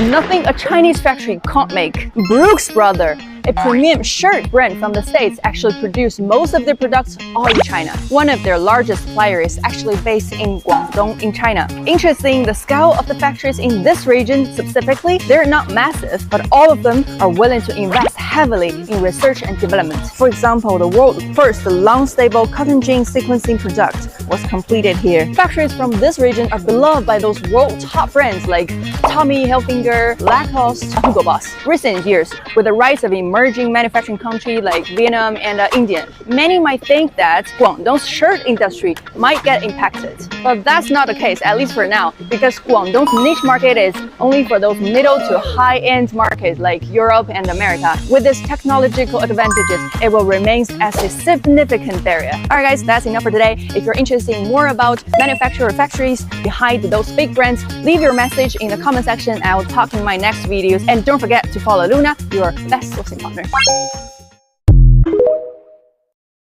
nothing a Chinese factory can't make. Brooks Brothers, a premium shirt brand from the States, actually produce most of their products all in China. One of their largest suppliers is actually based in Guangdong in China. Interesting, the scale of the factories in this region specifically, they're not massive, but all of them are willing to invest heavily in research and development. For example, the world's first long-stable cotton gene sequencing product was completed here. Factories from this region are beloved by those world top brands like Tommy Hilfiger, Lacoste, Hugo Boss. Recent years, with the rise of emerging manufacturing countries like Vietnam and India, many might think that Guangdong's shirt industry might get impacted. But that's not the case, at least for now, because Guangdong's niche market is only for those middle to high-end markets like Europe and America. With its technological advantages, it will remain as a significant barrier. Alright guys, that's enough for today. If you're interested in more about manufacturer factories behind those big brands, leave your message in the comment section. I will talk in my next videos. And don't forget to follow Luna, your best sourcing partner.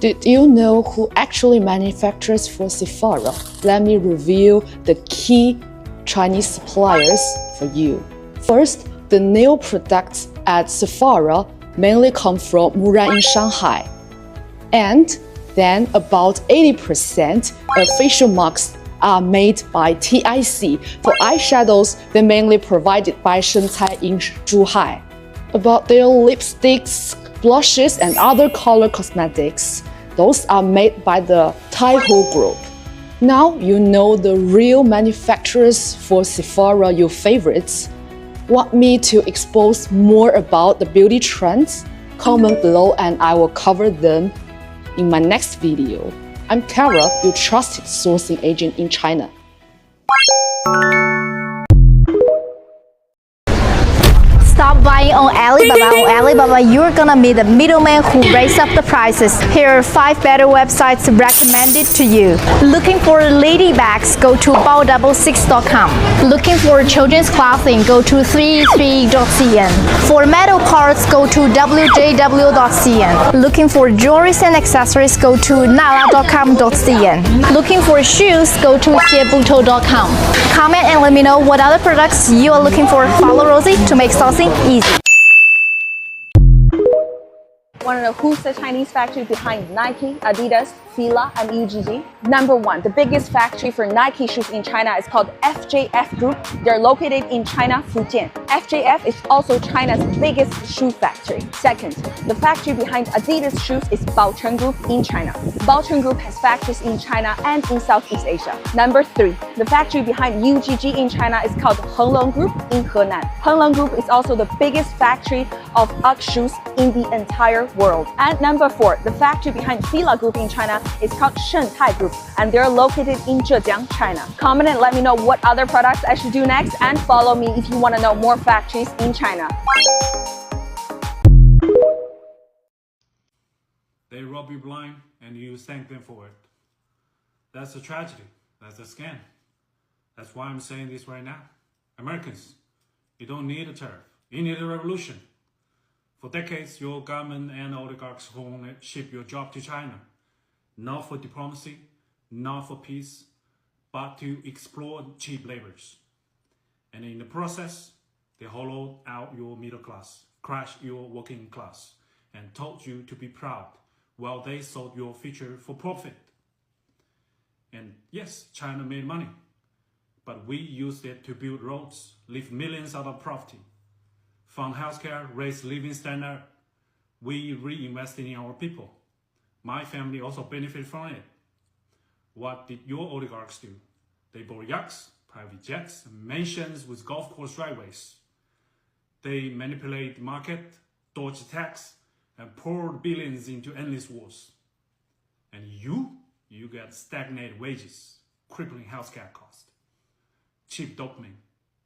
Did you know who actually manufactures for Sephora? Let me review the key Chinese suppliers for you. First, the nail products at Sephora mainly come from Muran in Shanghai. And then about 80% of facial masks are made by TIC. For eyeshadows, they're mainly provided by Shencai in Zhuhai. About their lipsticks, blushes, and other color cosmetics, those are made by the Taihu Group. Now you know the real manufacturers for Sephora, your favorites. Want me to expose more about the beauty trends? Comment below and I will cover them in my next video. I'm Kara, your trusted sourcing agent in China. Stop buying on Alibaba. On Alibaba, you're gonna meet the middleman who raise up the prices. Here are 5 better websites recommended to you. Looking for lady bags, go to bao66.com. Looking for children's clothing, go to 33.cn. For metal parts, go to wjw.cn. Looking for jewelries and accessories, go to nala.com.cn. Looking for shoes, go to xiebuto.com. Comment and let me know what other products you are looking for. Follow Rosie to make sourcing easy. Want to know who's the Chinese factory behind Nike, Adidas, Fila, and UGG? Number 1, the biggest factory for Nike shoes in China is called FJF Group. They're located in China, Fujian. FJF is also China's biggest shoe factory. Second, the factory behind Adidas shoes is Baocheng Group in China. Baocheng Group has factories in China and in Southeast Asia. Number 3, the factory behind UGG in China is called Henglong Group in Henan. Henglong Group is also the biggest factory of UGG shoes in the entire world. And number 4, the factory behind Fila Group in China is called Shencai Group, and they're located in Zhejiang, China. Comment and let me know what other products I should do next, and follow me if you want to know more factories in China. They rob you blind and you thank them for it. That's a tragedy. That's a scam. That's why I'm saying this right now. Americans, you don't need a tariff. You need a revolution. For decades, your government and oligarchs won't ship your job to China. Not for diplomacy, not for peace, but to exploit cheap labors. And in the process, they hollowed out your middle class, crushed your working class, and told you to be proud while they sold your future for profit. And yes, China made money, but we used it to build roads, lift millions out of poverty, fund healthcare, raise living standard. We reinvested in our people. My family also benefited from it. What did your oligarchs do? They bought yachts, private jets, mansions with golf course driveways. They manipulate the market, dodged tax, and poured billions into endless wars. And you get stagnated wages, crippling healthcare costs, cheap dopamine,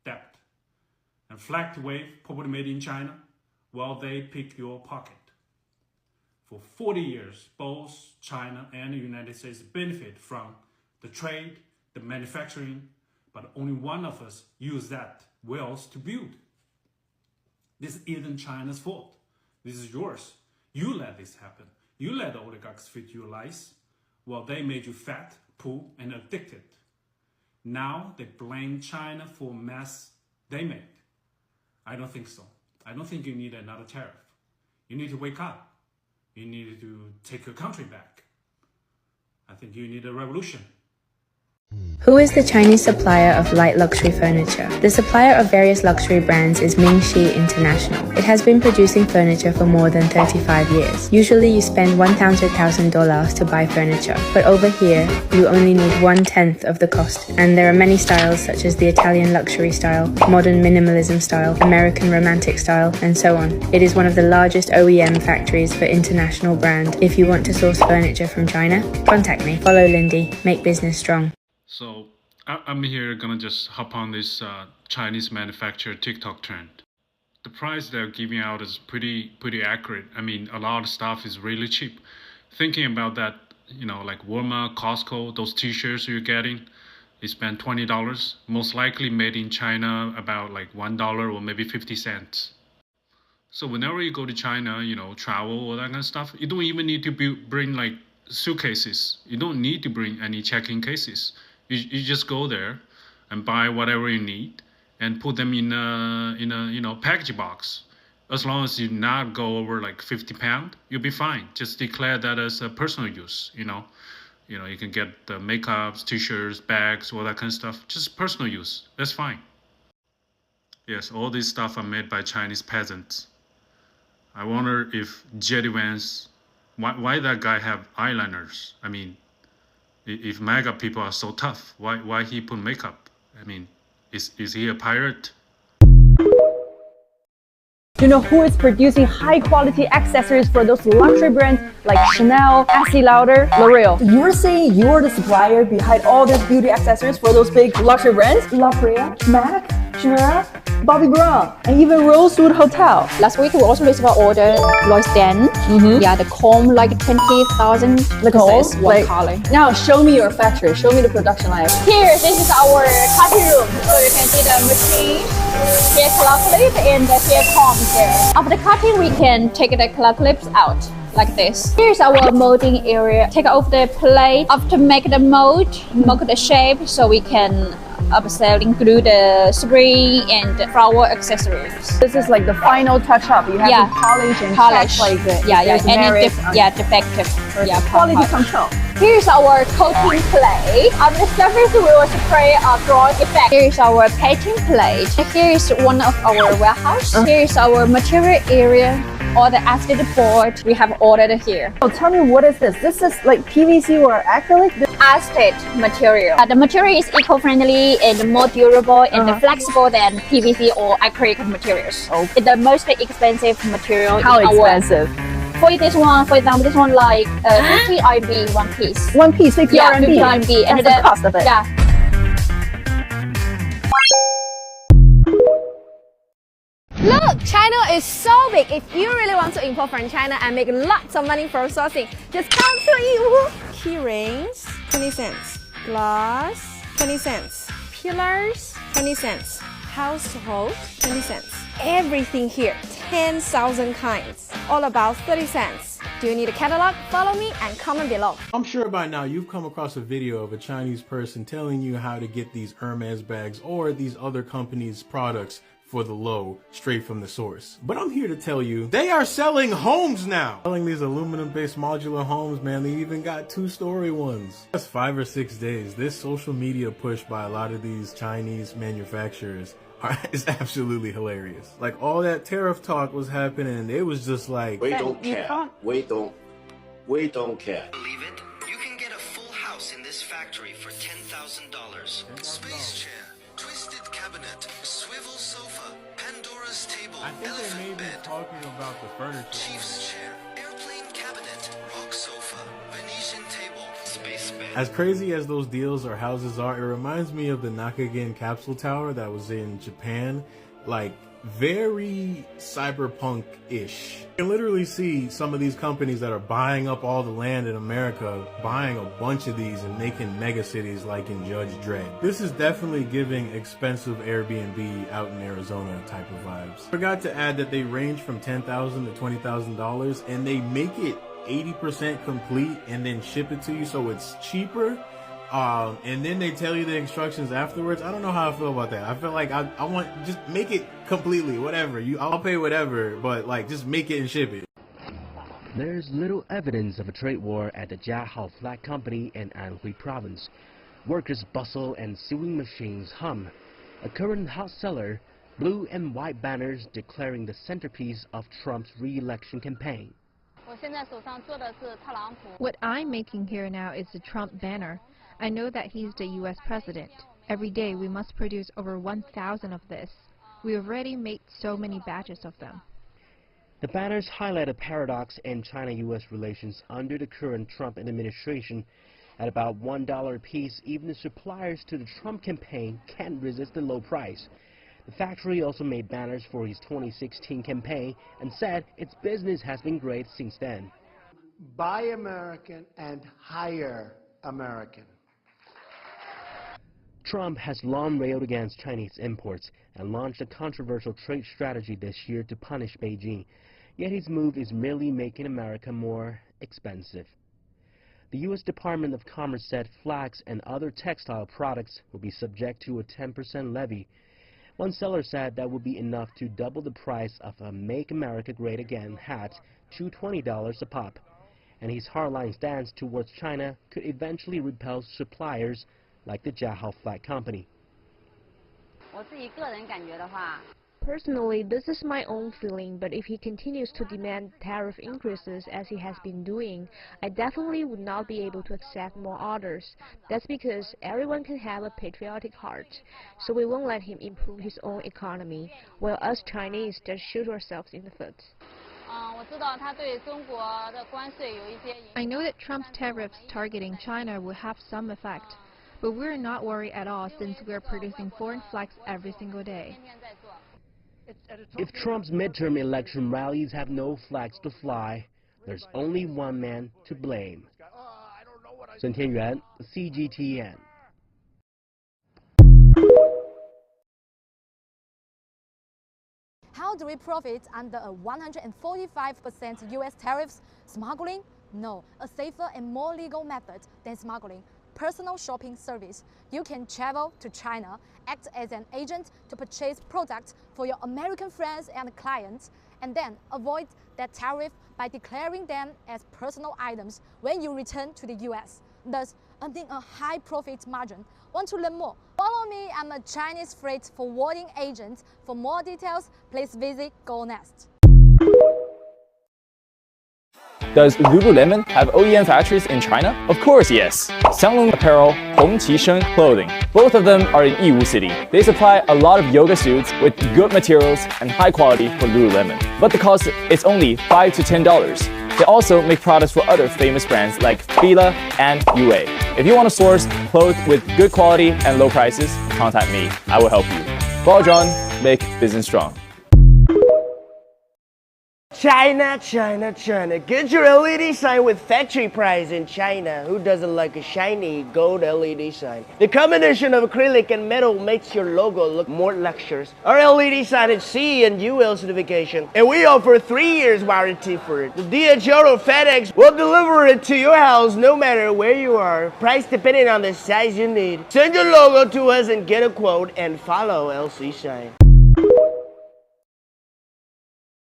debt, and flag wave probably made in China while they pick your pocket. For 40 years, both China and the United States benefit from the trade, the manufacturing, but only one of us use that wealth to build. This isn't China's fault. This is yours. You let this happen. You let the oligarchs feed you lies while they made you fat, poor, and addicted. Now they blame China for mess they made. I don't think so. I don't think you need another tariff. You need to wake up. You need to take your country back. I think you need a revolution. Who is the Chinese supplier of light luxury furniture? The supplier of various luxury brands is Mingxi International. It has been producing furniture for more than 35 years. Usually you spend $100,000 to buy furniture, but over here you only need 1/10 of the cost. And there are many styles such as the Italian luxury style, modern minimalism style, American romantic style, and so on. It is one of the largest OEM factories for international brand. If you want to source furniture from China, contact me. Follow Lindy. Make business strong. So I'm here gonna just hop on this Chinese manufacturer TikTok trend. The price they're giving out is pretty accurate. I mean, a lot of stuff is really cheap. Thinking about that, you know, like Walmart, Costco, those t-shirts you're getting, you spend $20, most likely made in China, about like $1 or maybe 50 cents. So whenever you go to China, you know, travel, all that kind of stuff, you don't even need to bring like suitcases. You don't need to bring any check-in cases. You just go there and buy whatever you need and put them in a you know, package box. As long as you not go over like 50 pounds, you'll be fine. Just declare that as a personal use. You know, you can get the makeups, t-shirts, bags, all that kind of stuff. Just personal use. That's fine. Yes, all this stuff are made by Chinese peasants. I wonder if Jerry Vance, why that guy have eyeliners? I mean, if MAGA people are so tough, why he put makeup? I mean, is he a pirate? You know who is producing high quality accessories for those luxury brands like Chanel, Estee Lauder, L'Oreal? You're saying you're the supplier behind all these beauty accessories for those big luxury brands? La Brea, MAC, Chanel, Bobbi Brown, and even Rosewood Hotel. Last week we also received an order, Lois Den. Yeah, the comb like 20,000 pieces, one color. Now show me your factory, show me the production line. Here, this is our cutting room. So you can see the machine, here claw clip, and here comb there. After cutting, we can take the claw clips out. Like this. Here's our molding area. Take off the plate. After make the mold, mold the shape so we can include the spring and flower accessories. This is like the final touch up. You have to polish and check like defective. Quality control. Here's our coating plate. On the surface, we will spray a drawing effect. Here's our painting plate. Here is one of our warehouse. Here is our material area. All the acetate board we have ordered here. So tell me, what is this? This is like PVC or acrylic? Acetate material. The material is eco-friendly and more durable and flexible than PVC or acrylic materials. It's the most expensive material. How expensive? For this one, for example, this one like 50 RMB one piece. One piece, 50 RMB. 50 RMB. And the cost of it. Yeah. Look, China is so big. If you really want to import from China and make lots of money from sourcing, just come to Yiwu. Key rings, 20 cents. Glass, 20 cents. Pillars, 20 cents. Household, 20 cents. Everything here, 10,000 kinds. All about 30 cents. Do you need a catalog? Follow me and comment below. I'm sure by now you've come across a video of a Chinese person telling you how to get these Hermes bags or these other companies' products for the low, straight from the source. But I'm here to tell you, they are selling homes now! Selling these aluminum-based modular homes, man. They even got 2-story ones. Just 5 or 6 days, this social media push by a lot of these Chinese manufacturers is absolutely hilarious. Like, all that tariff talk was happening, and it was just like, we don't care. We don't care. Believe it? You can get a full house in this factory for $10,000. Space chair, twisted cabinet, swivel sofa, Pandora's table, I think they may be talking about the furniture. Chief's chair, airplane cabinet, rock sofa, Venetian table, space bed. As crazy as those deals or houses are, it reminds me of the Nakagain capsule tower that was in Japan. Like, very cyberpunk-ish. You can literally see some of these companies that are buying up all the land in America, buying a bunch of these and making mega cities like in Judge Dredd. This is definitely giving expensive Airbnb out in Arizona type of vibes. Forgot to add that they range from $10,000 to $20,000 and they make it 80% complete and then ship it to you so it's cheaper. and then they tell you the instructions afterwards. I don't know how I feel about that. I feel like I want, just make it completely, whatever. I'll pay whatever, but like just make it and ship it. There's little evidence of a trade war at the Jiahao Flag Company in Anhui Province. Workers bustle and sewing machines hum. A current hot seller, blue and white banners declaring the centerpiece of Trump's re-election campaign. What I'm making here now is the Trump banner. I know that he's the U.S. president. Every day we must produce over 1,000 of this. We already made so many batches of them. The banners highlight a paradox in China-U.S. relations under the current Trump administration. At about $1 a piece, even the suppliers to the Trump campaign can't resist the low price. The factory also made banners for his 2016 campaign and said its business has been great since then. Buy American and hire American. Trump has long railed against Chinese imports and launched a controversial trade strategy this year to punish Beijing. Yet his move is merely making America more expensive. The U.S. Department of Commerce said flax and other textile products will be subject to a 10% levy. One seller said that would be enough to double the price of a Make America Great Again hat to $20 a pop. And his hardline stance towards China could eventually repel suppliers like the Jiahao Flag Company. Personally, this is my own feeling, but if he continues to demand tariff increases as he has been doing, I definitely would not be able to accept more orders. That's because everyone can have a patriotic heart, so we won't let him improve his own economy, while us Chinese just shoot ourselves in the foot. I know that Trump's tariffs targeting China will have some effect, but we're not worried at all since we're producing foreign flags every single day. If Trump's midterm election rallies have no flags to fly, there's only one man to blame. Sun Tianyuan, CGTN. How do we profit under a 145% US tariffs? Smuggling? No, a safer and more legal method than smuggling. Personal shopping service. You can travel to China, act as an agent to purchase products for your American friends and clients, and then avoid that tariff by declaring them as personal items when you return to the US, thus earning a high profit margin. Want to learn more? Follow me, I'm a Chinese freight forwarding agent. For more details, please visit GoNest. Does Lululemon have OEM factories in China? Of course, yes. Xianglong Apparel, Hongqi Sheng Clothing. Both of them are in Yiwu City. They supply a lot of yoga suits with good materials and high quality for Lululemon. But the cost is only $5 to $10. They also make products for other famous brands like Fila and Yue. If you want to source clothes with good quality and low prices, contact me. I will help you. Baozhuan, make business strong. China, China, China. Get your LED sign with factory price in China. Who doesn't like a shiny gold LED sign? The combination of acrylic and metal makes your logo look more luxurious. Our LED sign is CE and UL certification, and we offer 3 years warranty for it. The DHL or FedEx will deliver it to your house no matter where you are. Price depending on the size you need. Send your logo to us and get a quote and follow LC sign.